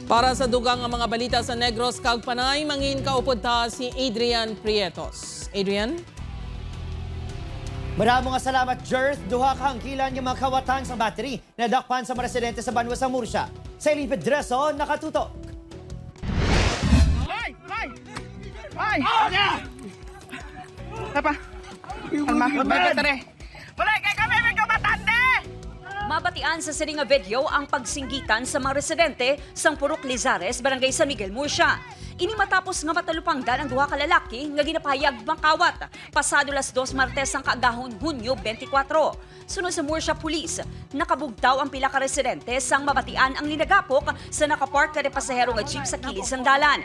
Para sa dugang ang mga balita sa Negros kag Panay, mangin kaupod ta si Adrian Prietos. Adrian? Maraming nga salamat, Jerth. Duha ka hangkilan yung mga kawatan sa battery na dakpan sa mga residente sa Banwa sa Murcia. Sa Eileen Pedreso, nakatutok. Ay! Ay! Ay! Apa? Kalma, magkatare. Wala kay kami may kamatande! Mabatian sa sininga video ang pagsinggitan sa mga residente sang Purok Lizares, Barangay San Miguel, Murcia. Ini matapos nga matalupangdan ang duha ka lalaki nga ginapahayag makawat pasado las 2 Martes ang kaagahon Hunyo 24. Sunod sa Murcia Police, nakabugtaw ang pila ka residente sang mabatian ang linagapok sa nakapark ka de pasahero nga jeep sa kilid sang dalan.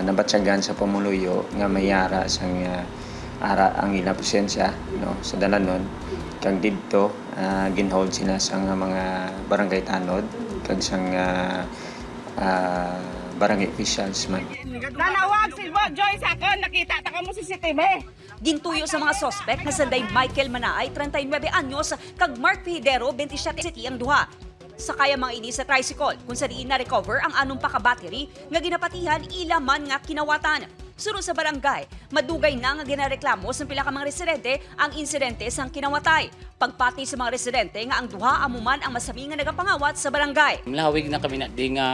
Nabatsyagan sa pamuluyo nga mayara sang ara ang ila presensya no sa dalanon kag didto ginhold sila sa mga barangay tanod kag sang barangay officials man. Nanawag si Joy sa akin, nakita ta mo CCTV. Gintuyo sa mga sospek na sanday Michael Manaay, 39 anyos, kag Mark Pihidero, 27 city ang duha. Sakay ang mga ini sa tricycle kung sa diin na-recover ang anong paka-battery nga ginapatihan ilaman nga kinawatan. Sunod sa barangay, madugay na nga ginareklamo sa pila ka mga residente ang insidente sang kinawatay. Pagpati sa mga residente nga ang duha amuman ang masami nga nagapangawat sa barangay. Malawig na kami na di nga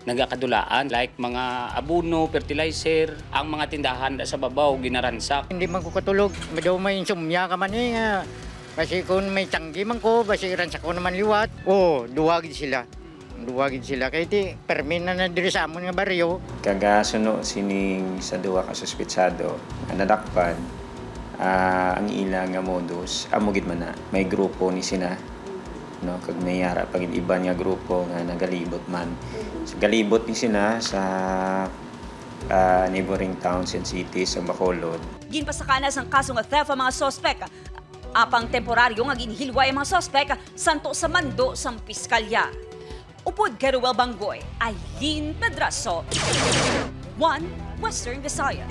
nagakadulaan like mga abono, fertilizer, ang mga tindahan sa babaw ginaransak. Hindi man ko katulog, madaw may insomnia ka man eh. Kasi kung may tanggi man ko, basi ransak ko naman liwat. Duwagid sila. Duwagid sila. Kaya ti, permin na diri sa amon nga baryo. Kagasuno sining sa duwa ka suspitsado nadakpan ang ila nga modus amugid man na may grupo ni sina no kag mayara pag iban nga grupo nga nagalibot man. So, galibot ni sina sa neighboring towns and cities sa Bacolod. Ginpasakanas ang kaso nga theft ang mga sospek. Apang temporaryo nga ginhilway ang mga sospek santo sa mando sang piskalya. Upod Geruel Bangoy, Eileen Pedraso, 1 Western Visayas.